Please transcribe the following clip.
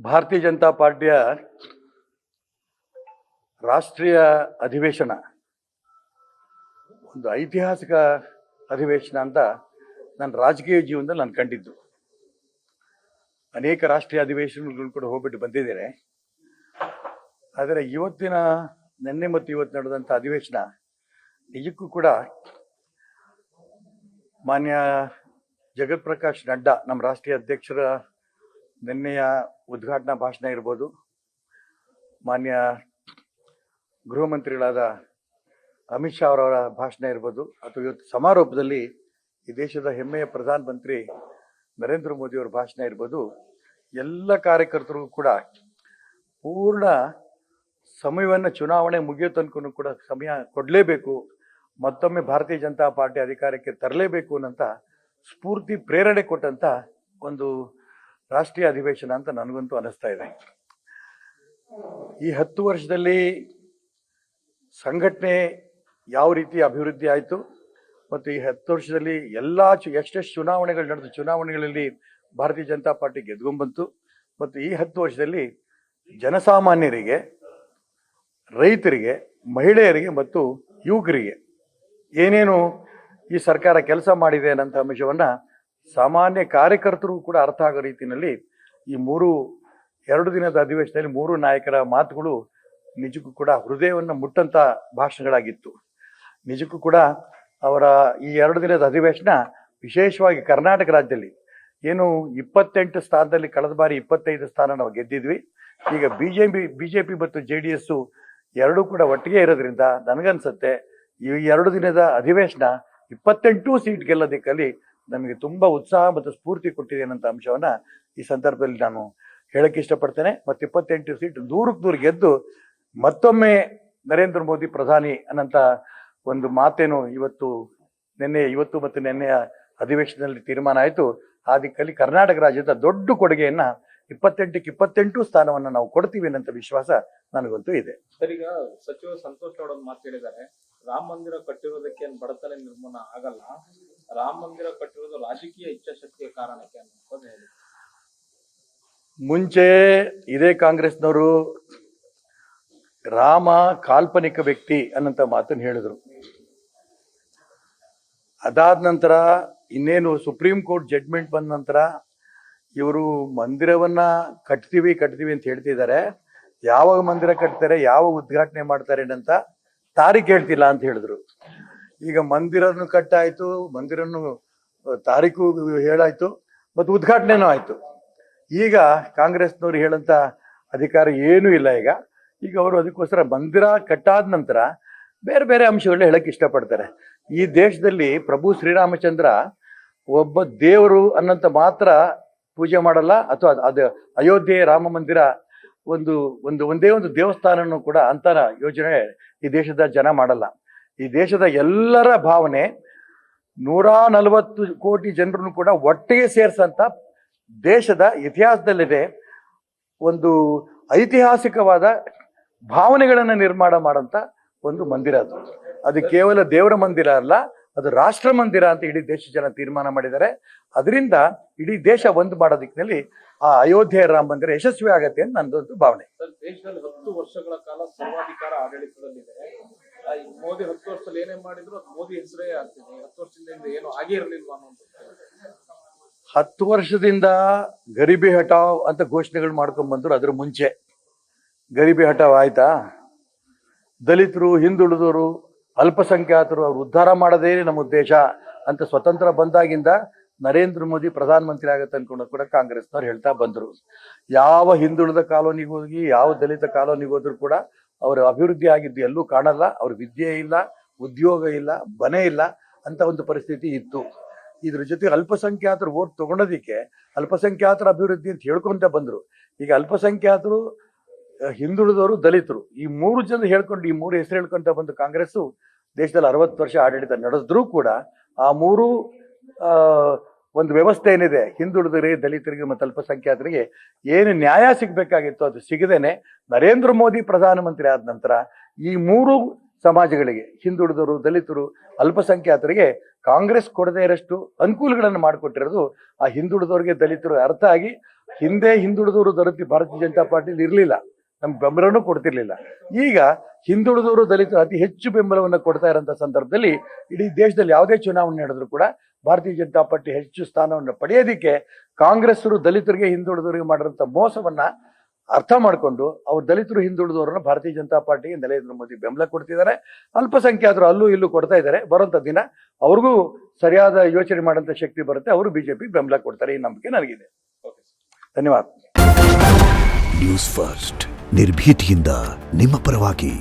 ಭಾರತೀಯ ಜನತಾ ಪಾರ್ಟಿಯ ರಾಷ್ಟ್ರೀಯ ಅಧಿವೇಶನ ಒಂದು ಐತಿಹಾಸಿಕ ಅಧಿವೇಶನ ಅಂತ ನನ್ನ ರಾಜಕೀಯ ಜೀವನದಲ್ಲಿ ನಾನು ಕಂಡಿದ್ದು. ಅನೇಕ ರಾಷ್ಟ್ರೀಯ ಅಧಿವೇಶನಗಳು ಕೂಡ ಹೋಗ್ಬಿಟ್ಟು ಬಂದಿದ್ದೇನೆ. ಆದರೆ ನಿನ್ನೆ ಮತ್ತು ಇವತ್ತು ನಡೆದಂಥ ಅಧಿವೇಶನ ನಿಜಕ್ಕೂ ಕೂಡ ಮಾನ್ಯ ಜಗತ್ ಪ್ರಕಾಶ್ ನಡ್ಡಾ ನಮ್ಮ ರಾಷ್ಟ್ರೀಯ ಅಧ್ಯಕ್ಷರ ನಿನ್ನೆಯ ಉದ್ಘಾಟನಾ ಭಾಷಣ ಇರ್ಬೋದು, ಮಾನ್ಯ ಗೃಹ ಮಂತ್ರಿಗಳಾದ ಅಮಿತ್ ಶಾ ಅವರ ಭಾಷಣ ಇರ್ಬೋದು, ಅಥವಾ ಇವತ್ತು ಸಮಾರೋಪದಲ್ಲಿ ಈ ದೇಶದ ಹೆಮ್ಮೆಯ ಪ್ರಧಾನಮಂತ್ರಿ ನರೇಂದ್ರ ಮೋದಿ ಅವರ ಭಾಷಣ ಇರ್ಬೋದು, ಎಲ್ಲ ಕಾರ್ಯಕರ್ತರಿಗೂ ಕೂಡ ಪೂರ್ಣ ಸಮಯವನ್ನು ಚುನಾವಣೆ ಮುಗಿಯೋ ತನಕ ಕೂಡ ಸಮಯ ಕೊಡಲೇಬೇಕು, ಮತ್ತೊಮ್ಮೆ ಭಾರತೀಯ ಜನತಾ ಪಾರ್ಟಿ ಅಧಿಕಾರಕ್ಕೆ ತರಲೇಬೇಕು ಅನ್ನಂತ ಸ್ಫೂರ್ತಿ ಪ್ರೇರಣೆ ಕೊಟ್ಟಂತ ಒಂದು ರಾಷ್ಟ್ರೀಯ ಅಧಿವೇಶನ ಅಂತ ನನಗಂತೂ ಅನಿಸ್ತಾ ಇದೆ. ಈ 10 ವರ್ಷದಲ್ಲಿ ಸಂಘಟನೆ ಯಾವ ರೀತಿ ಅಭಿವೃದ್ಧಿ ಆಯಿತು ಮತ್ತು ಈ 10 ವರ್ಷದಲ್ಲಿ ಎಷ್ಟೆಷ್ಟು ಚುನಾವಣೆಗಳು ನಡೆದು ಚುನಾವಣೆಗಳಲ್ಲಿ ಭಾರತೀಯ ಜನತಾ ಪಾರ್ಟಿ ಗೆದ್ಕೊಂಡ್ಬಂತು ಮತ್ತು ಈ 10 ವರ್ಷದಲ್ಲಿ ಜನಸಾಮಾನ್ಯರಿಗೆ, ರೈತರಿಗೆ, ಮಹಿಳೆಯರಿಗೆ ಮತ್ತು ಯುವಕರಿಗೆ ಏನೇನು ಈ ಸರ್ಕಾರ ಕೆಲಸ ಮಾಡಿದೆ ಅನ್ನೋಂಥ ಅಂಶವನ್ನು ಸಾಮಾನ್ಯ ಕಾರ್ಯಕರ್ತರು ಕೂಡ ಅರ್ಥ ಆಗೋ ರೀತಿಯಲ್ಲಿ ಈ 2 ದಿನದ ಅಧಿವೇಶನದಲ್ಲಿ 3 ನಾಯಕರ ಮಾತುಗಳು ನಿಜಕ್ಕೂ ಕೂಡ ಹೃದಯವನ್ನು ಮುಟ್ಟಂತ ಭಾಷಣಗಳಾಗಿತ್ತು. ನಿಜಕ್ಕೂ ಕೂಡ ಅವರ ಈ 2 ದಿನದ ಅಧಿವೇಶನ ವಿಶೇಷವಾಗಿ ಕರ್ನಾಟಕ ರಾಜ್ಯದಲ್ಲಿ ಏನು 28 ಸ್ಥಾನದಲ್ಲಿ ಕಳೆದ ಬಾರಿ 25 ಸ್ಥಾನ ನಾವು ಗೆದ್ದಿದ್ವಿ. ಈಗ ಬಿಜೆಪಿ ಮತ್ತು JDS ಎರಡೂ ಕೂಡ ಒಟ್ಟಿಗೆ ಇರೋದ್ರಿಂದ ನನಗನ್ಸುತ್ತೆ ಈ 2 ದಿನದ ಅಧಿವೇಶನ 28 ಸೀಟ್ ಗೆಲ್ಲೋದಕ್ಕಲ್ಲಿ ನಮಗೆ ತುಂಬಾ ಉತ್ಸಾಹ ಮತ್ತು ಸ್ಫೂರ್ತಿ ಕೊಟ್ಟಿದೆ ಅನ್ನೋಂಥ ಅಂಶವನ್ನ ಈ ಸಂದರ್ಭದಲ್ಲಿ ನಾನು ಹೇಳಕ್ಕೆ ಇಷ್ಟಪಡ್ತೇನೆ. ಮತ್ತು 28 ಸೀಟ್ 100ಕ್ಕೆ 100 ಗೆದ್ದು ಮತ್ತೊಮ್ಮೆ ನರೇಂದ್ರ ಮೋದಿ ಪ್ರಧಾನಿ ಅನ್ನಂತ ಒಂದು ಮಾತೇನು ಇವತ್ತು ಮತ್ತು ನಿನ್ನೆಯ ಅಧಿವೇಶನದಲ್ಲಿ ತೀರ್ಮಾನ ಆಯಿತು. ಆ ದಿಕ್ಕಲ್ಲಿ ಕರ್ನಾಟಕ ರಾಜ್ಯದ ದೊಡ್ಡ ಕೊಡುಗೆಯನ್ನ 28ಕ್ಕೆ 28 ಸ್ಥಾನವನ್ನ ನಾವು ಕೊಡ್ತೀವಿ ಅನ್ನಂತ ವಿಶ್ವಾಸ ನನಗಂತೂ ಇದೆ. ಸರ್, ಈಗ ಸಚಿವ ಸಂತೋಷ್ ಗೌಡ ಮಾತು ಹೇಳಿದ್ದಾರೆ, ರಾಮ ಮಂದಿರ ಕಟ್ಟಿರೋದಕ್ಕೆ ಬಡತನ ನಿರ್ಮೂಲನ ಆಗಲ್ಲ, ರಾಮ ಮಂದಿರ ಕಟ್ಟಿರೋದು ರಾಜಕೀಯ ಇಚ್ಛಾಶಕ್ತಿಯ ಕಾರಣಕ್ಕೆ ಅನ್ನೋದು ಹೇಳಿ. ಮುಂಚೆ ಇದೇ ಕಾಂಗ್ರೆಸ್ನವರು ರಾಮ ಕಾಲ್ಪನಿಕ ವ್ಯಕ್ತಿ ಅನ್ನಂತ ಮಾತನ್ನು ಹೇಳಿದ್ರು. ಅದಾದ ನಂತರ ಇನ್ನೇನು ಸುಪ್ರೀಂ ಕೋರ್ಟ್ ಜಡ್ಜ್ಮೆಂಟ್ ಬಂದ ನಂತರ ಇವರು ಮಂದಿರವನ್ನ ಕಟ್ತೀವಿ ಅಂತ ಹೇಳ್ತಿದ್ದಾರೆ. ಯಾವಾಗ ಮಂದಿರ ಕಟ್ತಾರೆ, ಯಾವಾಗ ಉದ್ಘಾಟನೆ ಮಾಡ್ತಾರೆ ಅಂತ ತಾರೀಖು ಹೇಳ್ತಿಲ್ಲ ಅಂತ ಹೇಳಿದ್ರು. ಈಗ ಮಂದಿರನು ಕಟ್ಟಾಯ್ತು, ಮಂದಿರನು ತಾರೀಕು ಹೇಳಾಯ್ತು ಮತ್ತು ಉದ್ಘಾಟನೆನೂ ಆಯ್ತು. ಈಗ ಕಾಂಗ್ರೆಸ್ನವ್ರು ಹೇಳಂತ ಅಧಿಕಾರ ಏನೂ ಇಲ್ಲ. ಈಗ ಅವರು ಅದಕ್ಕೋಸ್ಕರ ಮಂದಿರ ಕಟ್ಟಾದ ನಂತರ ಬೇರೆ ಬೇರೆ ಅಂಶಗಳನ್ನ ಹೇಳಕ್ ಇಷ್ಟಪಡ್ತಾರೆ. ಈ ದೇಶದಲ್ಲಿ ಪ್ರಭು ಶ್ರೀರಾಮಚಂದ್ರ ಒಬ್ಬ ದೇವರು ಅನ್ನಂತ ಮಾತ್ರ ಪೂಜೆ ಮಾಡಲ್ಲ, ಅಥವಾ ಅದು ಅಯೋಧ್ಯೆ ರಾಮ ಮಂದಿರ ಒಂದೇ ಒಂದು ದೇವಸ್ಥಾನನೂ ಕೂಡ ಅಂತ ಯೋಜನೆ ಈ ದೇಶದ ಜನ ಮಾಡಲ್ಲ. ಈ ದೇಶದ ಎಲ್ಲರ ಭಾವನೆ 140 ಕೋಟಿ ಜನರನ್ನು ಕೂಡ ಒಟ್ಟಿಗೆ ಸೇರ್ಸಂತ ದೇಶದ ಇತಿಹಾಸದಲ್ಲಿದೆ ಒಂದು ಐತಿಹಾಸಿಕವಾದ ಭಾವನೆಗಳನ್ನ ನಿರ್ಮಾಣ ಮಾಡಂತ ಒಂದು ಮಂದಿರ. ಅದು ಕೇವಲ ದೇವರ ಮಂದಿರ ಅಲ್ಲ, ಅದು ರಾಷ್ಟ್ರ ಮಂದಿರ ಅಂತ ಇಡೀ ದೇಶ ಜನ ತೀರ್ಮಾನ ಮಾಡಿದ್ದಾರೆ. ಅದರಿಂದ ಇಡೀ ದೇಶ ಒಂದು ಮಾಡೋ ದಿಕ್ಕಿನಲ್ಲಿ ಆ ಅಯೋಧ್ಯೆ ರಾಮ ಮಂದಿರ ಯಶಸ್ವಿ ಆಗತ್ತೆ ಅಂತ ನನ್ನದೊಂದು ಭಾವನೆ. ದೇಶದಲ್ಲಿ 10 ವರ್ಷಗಳ ಕಾಲ ಸರ್ವಾಧಿಕಾರ ಆಡಳಿತದಲ್ಲಿದೆ. ಮೋದಿ 10 ವರ್ಷದಲ್ಲಿ ಏನೇ ಮಾಡಿದ್ರು ಅದು ಮೋದಿ ಹೆಸರೇ ಆಗ್ತಿದೆ. 10 ವರ್ಷದಿಂದ ಏನು ಆಗೇ ಇರಲಿಲ್ವಾ ಅನ್ನೋದು. 10 ವರ್ಷದಿಂದ ಗರೀಬಿ ಹಟಾವ್ ಅಂತ ಘೋಷಣೆಗಳು ಮಾಡ್ಕೊಂಡ್ ಬಂದ್ರು. ಅದ್ರ ಮುಂಚೆ ಗರೀಬಿ ಹಟಾವ್ ಆಯ್ತಾ? ದಲಿತರು, ಹಿಂದುಳಿದವರು, ಅಲ್ಪಸಂಖ್ಯಾತರು ಅವ್ರು ಉದ್ಧಾರ ಮಾಡೋದೇ ನಮ್ಮ ಉದ್ದೇಶ ಅಂತ ಸ್ವತಂತ್ರ ಬಂದಾಗಿಂದ ನರೇಂದ್ರ ಮೋದಿ ಪ್ರಧಾನಮಂತ್ರಿ ಆಗತ್ತೆ ಅನ್ಕೊಂಡು ಕೂಡ ಕಾಂಗ್ರೆಸ್ನವ್ರು ಹೇಳ್ತಾ ಬಂದ್ರು. ಯಾವ ಹಿಂದುಳಿದ ಕಾಲೋನಿಗೆ ಹೋಗಿ, ಯಾವ ದಲಿತ ಕಾಲೋನಿಗೆ ಹೋದ್ರು ಕೂಡ ಅವರ ಅಭಿವೃದ್ಧಿ ಆಗಿದ್ದು ಎಲ್ಲೂ ಕಾಣಲ್ಲ. ಅವ್ರ ವಿದ್ಯೆ ಇಲ್ಲ, ಉದ್ಯೋಗ ಇಲ್ಲ, ಮನೆ ಇಲ್ಲ ಅಂತ ಒಂದು ಪರಿಸ್ಥಿತಿ ಇತ್ತು. ಇದ್ರ ಜೊತೆ ಅಲ್ಪಸಂಖ್ಯಾತರು ಓಟ್ ತಗೊಳೋದಿಕ್ಕೆ ಅಲ್ಪಸಂಖ್ಯಾತರ ಅಭಿವೃದ್ಧಿ ಅಂತ ಹೇಳ್ಕೊಂತ ಬಂದ್ರು. ಈಗ ಅಲ್ಪಸಂಖ್ಯಾತರು, ಹಿಂದುಳಿದವರು, ದಲಿತರು ಈ 3 ಜನ ಹೇಳ್ಕೊಂಡು ಈ 3 ಹೆಸರು ಹೇಳ್ಕೊಂತ ಬಂದು ಕಾಂಗ್ರೆಸ್ಸು ದೇಶದಲ್ಲಿ 60 ವರ್ಷ ಆಡಳಿತ ನಡೆಸಿದ್ರೂ ಕೂಡ ಆ 3 ಒಂದು ವ್ಯವಸ್ಥೆ ಏನಿದೆ ಹಿಂದುಳಿದರಿಗೆ, ದಲಿತರಿಗೆ ಮತ್ತು ಅಲ್ಪಸಂಖ್ಯಾತರಿಗೆ ಏನು ನ್ಯಾಯ ಸಿಗ್ಬೇಕಾಗಿತ್ತು ಅದು ಸಿಗದೇನೆ ನರೇಂದ್ರ ಮೋದಿ ಪ್ರಧಾನಮಂತ್ರಿ ಆದ ನಂತರ ಈ 3 ಸಮಾಜಗಳಿಗೆ, ಹಿಂದುಳಿದವರು, ದಲಿತರು, ಅಲ್ಪಸಂಖ್ಯಾತರಿಗೆ ಕಾಂಗ್ರೆಸ್ ಕೊಡದೇ ಇರಷ್ಟು ಅನುಕೂಲಗಳನ್ನು ಮಾಡಿಕೊಟ್ಟಿರೋದು ಆ ಹಿಂದುಳಿದವರಿಗೆ, ದಲಿತರು ಅರ್ಥ ಆಗಿ ಹಿಂದೆ ಹಿಂದುಳಿದವರು ದಲಿತ ಭಾರತೀಯ ಜನತಾ ಪಾರ್ಟಿಲಿ ಇರಲಿಲ್ಲ, ನಮ್ಗೆ ಬೆಂಬಲನೂ ಕೊಡ್ತಿರ್ಲಿಲ್ಲ. ಈಗ ಹಿಂದುಳಿದವರು ದಲಿತರು ಅತಿ ಹೆಚ್ಚು ಬೆಂಬಲವನ್ನು ಕೊಡ್ತಾ ಇರೋಂಥ ಸಂದರ್ಭದಲ್ಲಿ ಇಡೀ ದೇಶದಲ್ಲಿ ಯಾವುದೇ ಚುನಾವಣೆ ನಡೆದ್ರು ಕೂಡ ಭಾರತೀಯ ಜನತಾ ಪಾರ್ಟಿ ಹೆಚ್ಚು ಸ್ಥಾನವನ್ನು ಪಡೆಯೋದಕ್ಕೆ ಕಾಂಗ್ರೆಸ್ಸರು ದಲಿತರಿಗೆ ಹಿಂದುಳಿದವರಿಗೆ ಮಾಡಿರೋಂಥ ಮೋಸವನ್ನ ಅರ್ಥ ಮಾಡಿಕೊಂಡು ಅವ್ರು ದಲಿತರು ಹಿಂದುಳಿದವರನ್ನ ಭಾರತೀಯ ಜನತಾ ಪಾರ್ಟಿಗೆ ನರೇಂದ್ರ ಮೋದಿ ಬೆಂಬಲ ಕೊಡ್ತಿದ್ದಾರೆ. ಅಲ್ಪಸಂಖ್ಯಾತರು ಅಲ್ಲೂ ಇಲ್ಲೂ ಕೊಡ್ತಾ ಇದ್ದಾರೆ. ಬರೋಂಥ ದಿನ ಅವ್ರಿಗೂ ಸರಿಯಾದ ಯೋಚನೆ ಮಾಡೋಂಥ ಶಕ್ತಿ ಬರುತ್ತೆ, ಅವರು ಬಿಜೆಪಿ ಬೆಂಬಲ ಕೊಡ್ತಾರೆ, ಈ ನಂಬಿಕೆ ನನಗಿದೆ. ಧನ್ಯವಾದ. ನ್ಯೂಸ್ ಫಸ್ಟ್ ನಿರ್ಭೀತಿಯಿಂದ ನಿಮ್ಮ ಪರವಾಗಿ.